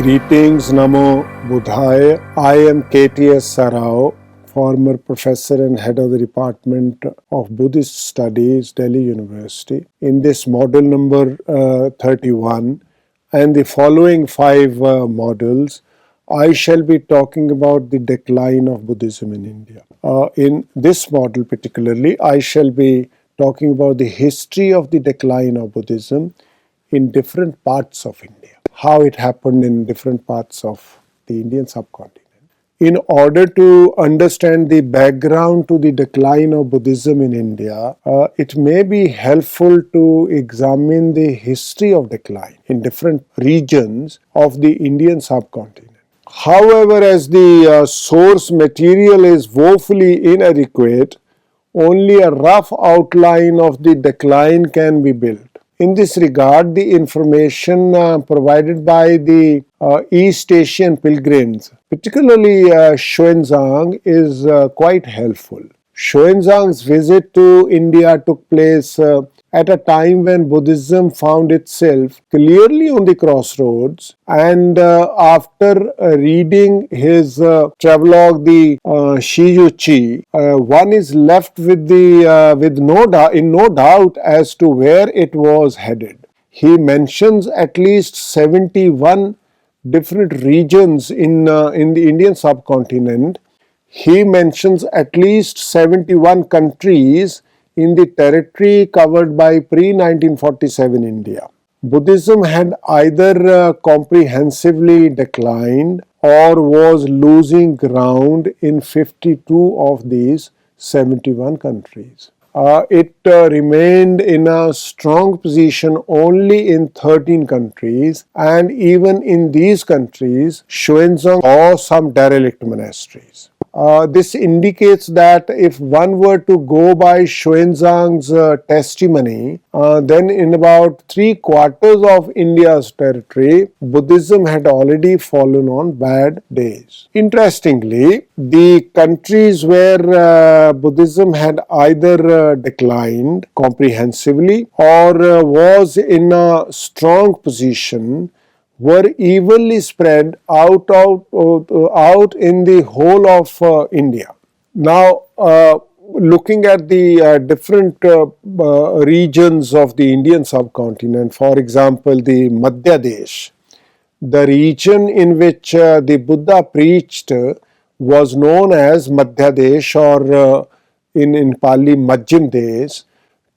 Greetings, Namo Buddhaya. I am KTS Sarao, former professor and head of the Department of Buddhist Studies, Delhi University. In this module number 31 and the following five modules, I shall be talking about the decline of Buddhism in India. In this model particularly, I shall be talking about the history of the decline of Buddhism in different parts of India, how it happened in different parts of the Indian subcontinent. In order to understand the background to the decline of Buddhism in India, it may be helpful to examine the history of decline in different regions of the Indian subcontinent. However, as the source material is woefully inadequate, only a rough outline of the decline can be built. In this regard, the information provided by the East Asian pilgrims, particularly Xuanzang, is quite helpful. Xuanzang's visit to India took place at a time when Buddhism found itself clearly on the crossroads, and after reading his travelogue, the Shiyuchi, one is left with no doubt as to where it was headed. He mentions at least 71 different regions in the Indian subcontinent. He mentions at least 71 countries in the territory covered by pre-1947 India. Buddhism had either comprehensively declined or was losing ground in 52 of these 71 countries. It remained in a strong position only in 13 countries, and even in these countries, Xuanzang saw some derelict monasteries. This indicates that if one were to go by Xuanzang's testimony, then in about 3/4 of India's territory, Buddhism had already fallen on bad days. Interestingly, the countries where Buddhism had either declined comprehensively or was in a strong position were evenly spread out in the whole of India. Now, looking at the different regions of the Indian subcontinent, for example, the Madhya Desh, the region in which the Buddha preached was known as Madhya Desh, or in Pali Majjhim Desh,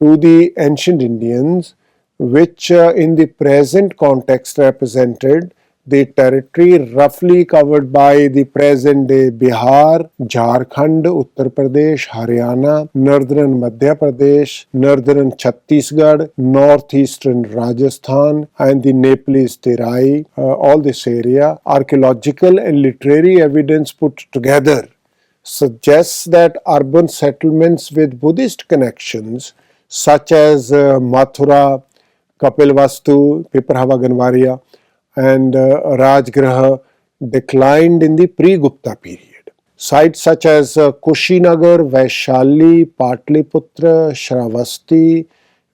to the ancient Indians, which in the present context represented the territory roughly covered by the present-day Bihar, Jharkhand, Uttar Pradesh, Haryana, northern Madhya Pradesh, northern Chhattisgarh, northeastern Rajasthan, and the Nepalese Terai, all this area. Archaeological and literary evidence put together suggests that urban settlements with Buddhist connections, such as Mathura, Kapilvastu, Piparhava Ganvaria, and Rajgraha, declined in the pre-Gupta period. Sites such as Kushinagar, Vaishali, Patliputra, Shravasti,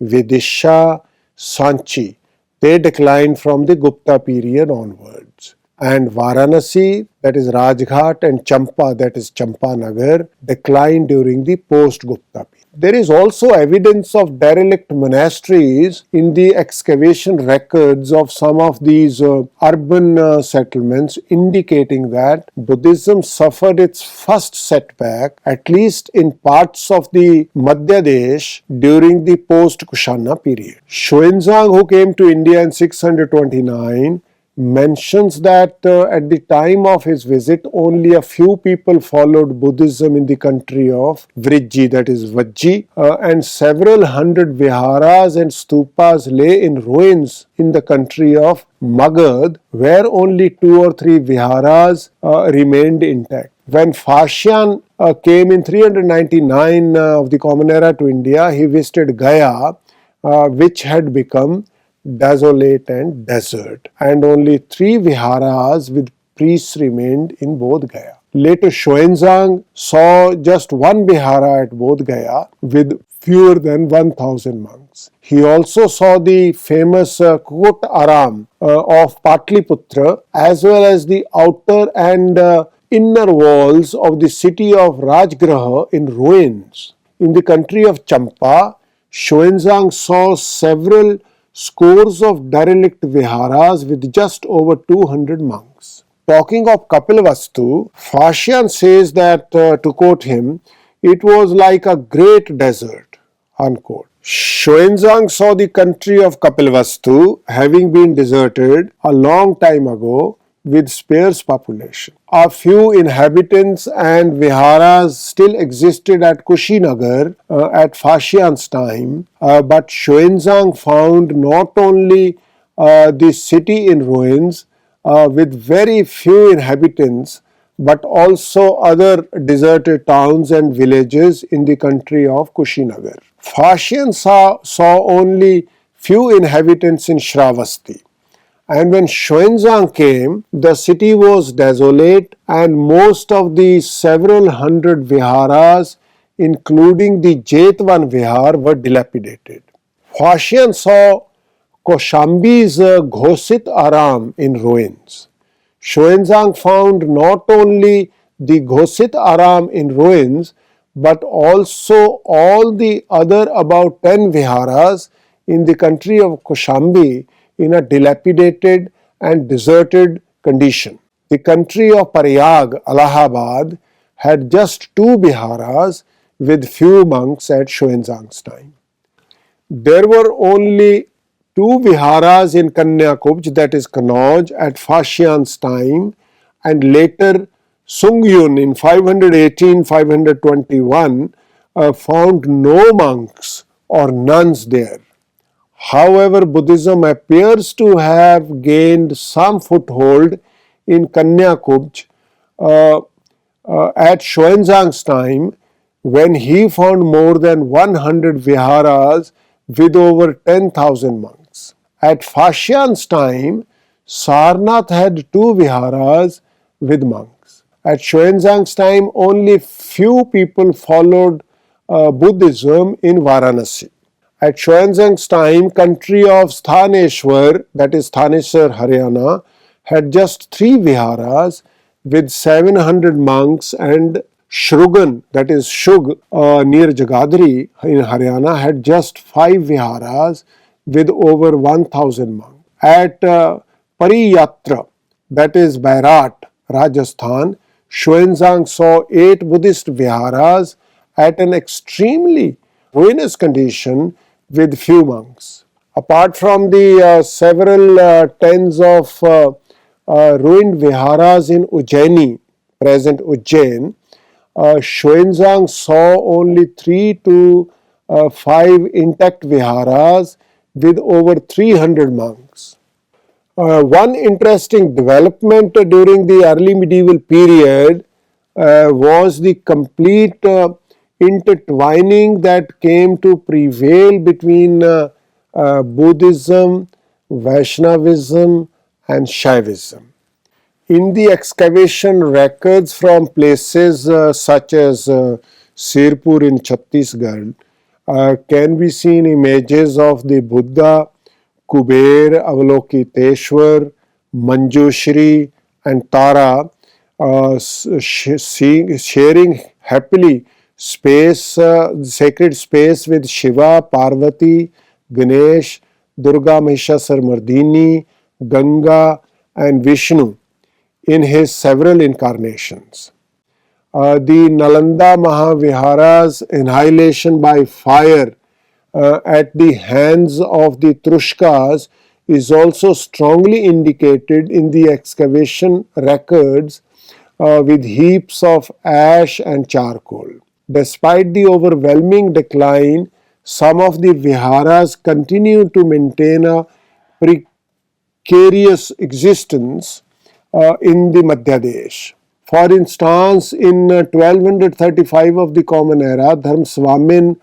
Vidisha, Sanchi, they declined from the Gupta period onwards. And Varanasi, that is Rajghat, and Champa, that is Champanagar, declined during the post-Gupta period. There is also evidence of derelict monasteries in the excavation records of some of these urban settlements, indicating that Buddhism suffered its first setback, at least in parts of the Madhya Desh, during the post-Kushana period. Xuanzang, who came to India in 629, mentions that at the time of his visit, only a few people followed Buddhism in the country of Vriji, that is Vajji, and several hundred viharas and stupas lay in ruins in the country of Magad, where only 2 or 3 viharas remained intact. When Fashian came in 399 of the Common Era to India, he visited Gaya, which had become desolate and desert, and only 3 viharas with priests remained in Bodh Gaya. Later, Xuanzang saw just one vihara at Bodh Gaya with fewer than 1000 monks. He also saw the famous Kut Aram of Patliputra, as well as the outer and inner walls of the city of Rajgraha in ruins. In the country of Champa, Xuanzang saw several scores of derelict viharas with just over 200 monks. Talking of Kapilavastu, Fashian says that, to quote him, it was like a great desert, unquote. Xuanzang saw the country of Kapilavastu having been deserted a long time ago with sparse population. A few inhabitants and viharas still existed at Kushinagar at Fashian's time, but Xuanzang found not only the city in ruins with very few inhabitants, but also other deserted towns and villages in the country of Kushinagar. Fashian saw only few inhabitants in Shravasti. And when Xuanzang came, the city was desolate and most of the several hundred viharas, including the Jetvan Vihar, were dilapidated. Fashian saw Koshambi's Ghosit Aram in ruins. Xuanzang found not only the Ghosit Aram in ruins, but also all the other about 10 viharas in the country of Koshambi in a dilapidated and deserted condition. The country of Prayag, Allahabad, had just 2 viharas with few monks at Xuanzang's time. There were only 2 viharas in Kanyakubj, that is Kanauj, at Fashian's time, and later Sungyun in 518-521 found no monks or nuns there. However, Buddhism appears to have gained some foothold in Kanyakubj at Xuanzang's time, when he found more than 100 viharas with over 10,000 monks. At Fashian's time, Sarnath had 2 viharas with monks. At Xuanzang's time, only few people followed Buddhism in Varanasi. At Xuanzang's time, country of Sthaneshwar, that is Thaneswar, Haryana, had just 3 viharas with 700 monks, and Shrugan, that is Shug, near Jagadri in Haryana, had just 5 viharas with over 1000 monks. At Pariyatra, that is Bairat, Rajasthan, Xuanzang saw 8 Buddhist viharas at an extremely ruinous condition with few monks. Apart from the several tens of ruined viharas in Ujjaini, present Ujjain, Xuanzang saw only 3 to 5 intact viharas with over 300 monks. One interesting development during the early medieval period was the complete intertwining that came to prevail between Buddhism, Vaishnavism, and Shaivism. In the excavation records from places such as Sirpur in Chhattisgarh, can be seen images of the Buddha, Kuber, Avalokiteshwar, Manjushri, and Tara sharing happily sacred space with Shiva, Parvati, Ganesh, Durga Mahishasarmardini, Ganga, and Vishnu in his several incarnations. The Nalanda Mahavihara's annihilation by fire at the hands of the Trushkas is also strongly indicated in the excavation records with heaps of ash and charcoal. Despite the overwhelming decline, some of the viharas continue to maintain a precarious existence in the Madhya Desh. For instance, in 1235 of the Common Era, Dharmswamin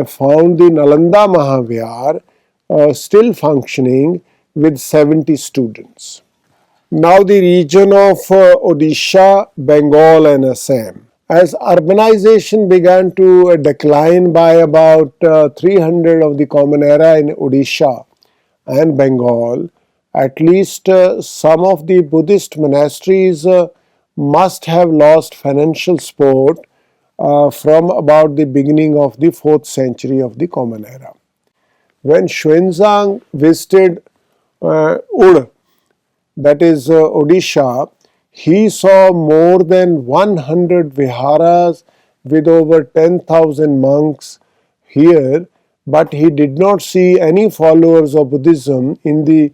found the Nalanda Mahavihar still functioning with 70 students. now the region of Odisha, Bengal and Assam. As urbanization began to decline by about 300 of the Common Era in Odisha and Bengal, at least some of the Buddhist monasteries must have lost financial support from about the beginning of the 4th century of the Common Era. When Xuanzang visited Ud, that is Odisha, he saw more than 100 viharas with over 10,000 monks here, but he did not see any followers of Buddhism in the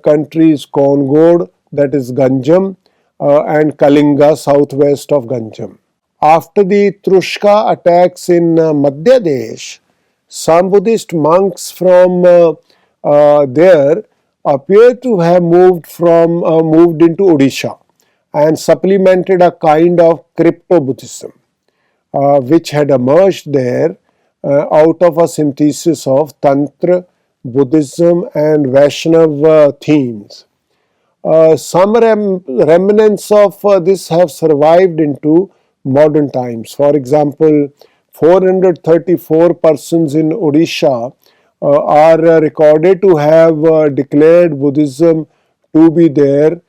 countries Kongod, that is Ganjam, and Kalinga, southwest of Ganjam. After the Trushka attacks in Madhya Desh, some Buddhist monks from there appear to have moved into Odisha and supplemented a kind of crypto Buddhism, which had emerged there out of a synthesis of Tantra, Buddhism, and Vaishnava themes. Some remnants of this have survived into modern times. For example, 434 persons in Odisha are recorded to have declared Buddhism to be their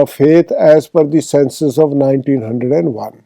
faith as per the census of 1901.